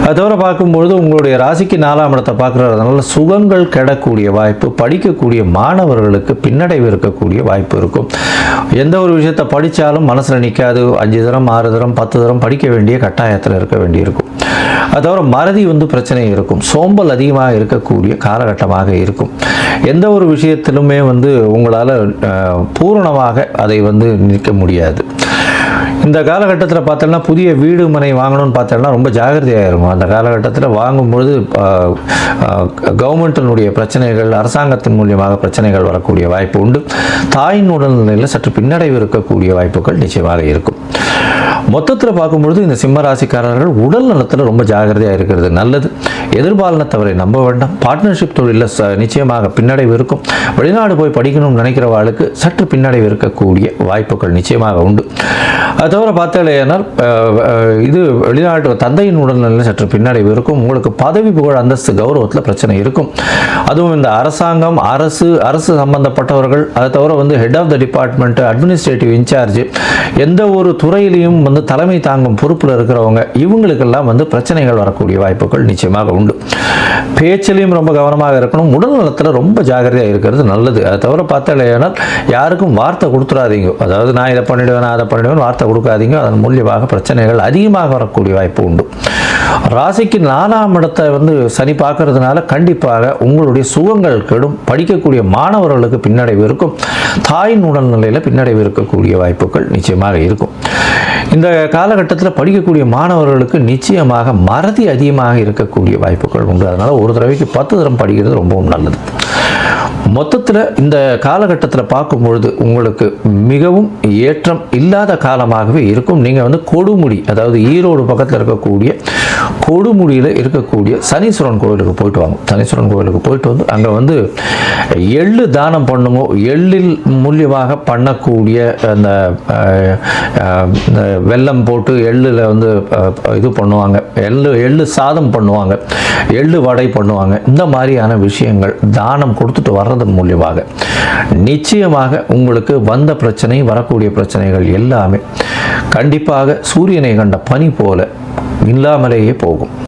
அது தவிர பார்க்கும்பொழுது உங்களுடைய ராசிக்கு 4ஆம் இடத்தை பார்க்குறதுனால சுகங்கள் கெடக்கூடிய வாய்ப்பு, படிக்கக்கூடிய மாணவர்களுக்கு பின்னடைவு இருக்கக்கூடிய வாய்ப்பு இருக்கும். எந்த ஒரு விஷயத்தை படித்தாலும் மனசில் நிற்காது. 5 தரம் 6 தரம் 10 தரம் படிக்க வேண்டிய கட்டாயத்தில் இருக்க வேண்டியிருக்கும். அது தவிர மறதி பிரச்சனை இருக்கும். சோம்பல் அதிகமாக இருக்கக்கூடிய காலகட்டமாக இருக்கும். எந்த ஒரு விஷயத்திலுமே உங்களால் பூரணமாக அதை நிற்க முடியாது. இந்த காலகட்டத்தில் பார்த்தோம்னா புதிய வீடு மனை வாங்கணும்னு பார்த்தோம்னா ரொம்ப ஜாகிரதையாக இருக்கும். அந்த காலகட்டத்தில் வாங்கும்பொழுது கவர்மெண்ட்டினுடைய பிரச்சனைகள், அரசாங்கத்தின் மூலியமாக பிரச்சனைகள் வரக்கூடிய வாய்ப்பு உண்டு. தாயின் உடல்நிலையில் சற்று பின்னடைவு இருக்கக்கூடிய வாய்ப்புகள் நிச்சயமாக இருக்கும். மொத்தத்தில் பார்க்கும்பொழுது இந்த சிம்ம ராசிக்காரர்கள் உடல் நலத்தில் ரொம்ப ஜாகிரதையாக இருக்கிறது நல்லது. எதிர்பாலினத்தவரை நம்ப வேண்டாம். பார்ட்னர்ஷிப் தொழிலில் நிச்சயமாக பின்னடைவு இருக்கும். வெளிநாடு போய் படிக்கணும்னு நினைக்கிறவர்களுக்கு சற்று பின்னடைவு இருக்கக்கூடிய வாய்ப்புகள் நிச்சயமாக உண்டு. அது தவிர பார்த்தாலேனால் இது வெளிநாட்டு தந்தையின் உடல்நிலையில் சற்று பின்னடைவு இருக்கும். உங்களுக்கு பதவி புகழ் அந்தஸ்து கௌரவத்தில் பிரச்சனை இருக்கும். அதுவும் இந்த அரசாங்கம், அரசு சம்பந்தப்பட்டவர்கள், அதை தவிர head of the department, administrative incharge, எந்த ஒரு துறையிலையும் தலைமை தாங்கும் பொறுப்பில் இருக்கிறவங்க, இவங்களுக்கெல்லாம் பிரச்சனைகள் வரக்கூடிய வாய்ப்புகள் நிச்சயமாக உண்டு. பேச்சிலையும் ரொம்ப கவனமாக இருக்கணும். உடல் நலத்தில் ரொம்ப ஜாகிரதையாக இருக்கிறது நல்லது. அதை தவிர பார்த்தாலேனால் யாருக்கும் வார்த்தை கொடுத்துடாதீங்க. அதாவது நான் இதை பண்ணிடுவேன், நான் அதை பண்ணிடுவேன் வார்த்தை கொடுக்காதீங்க. அதன் மூலியமாக பிரச்சனைகள் அதிகமாக வரக்கூடிய வாய்ப்பு உண்டு. ராசிக்கு 4ஆம் இடத்தை சனி பார்க்கறதுனால கண்டிப்பாக உங்களுடைய சுகங்கள் கெடும். படிக்கக்கூடிய மாணவர்களுக்கு பின்னடைவு இருக்கும். தாயின் உடல்நிலையில் பின்னடைவு இருக்கக்கூடிய வாய்ப்புகள் நிச்சயமாக இருக்கும். இந்த காலகட்டத்தில் படிக்கக்கூடிய மாணவர்களுக்கு நிச்சயமாக மறதி அதிகமாக இருக்கக்கூடிய வாய்ப்புகள் உண்டு. அதனால் ஒரு தடவைக்கு 10 தரம் படிக்கிறது ரொம்பவும் நல்லது. மொத்தத்தில் இந்த காலகட்டத்தில் பார்க்கும்பொழுது உங்களுக்கு மிகவும் ஏற்றம் இல்லாத காலமாகவே இருக்கும். நீங்கள் கொடுமுடி, அதாவது ஈரோடு பக்கத்தில் இருக்கக்கூடிய கொடுமுடியில் இருக்கக்கூடிய சனீஸ்வரன் கோவிலுக்கு போயிட்டு வாங்க. சனீஸ்வரன் கோவிலுக்கு போயிட்டு அங்கே எள்ளு தானம் பண்ணுங்க. எள்ளில் மூலியமாக பண்ணக்கூடிய அந்த வெல்லம் போட்டு எள்ளில் இது பண்ணுவாங்க. எள்ளு சாதம் பண்ணுவாங்க, எள்ளு வடை பண்ணுவாங்க. இந்த மாதிரியான விஷயங்கள் தானம் கொடுத்துட்டு வர்றதன் மூலியமாக நிச்சயமாக உங்களுக்கு வந்த பிரச்சனை, வரக்கூடிய பிரச்சனைகள் எல்லாமே கண்டிப்பாக சூரியனை கண்ட பனி போல இல்லாமலேயே போகும்.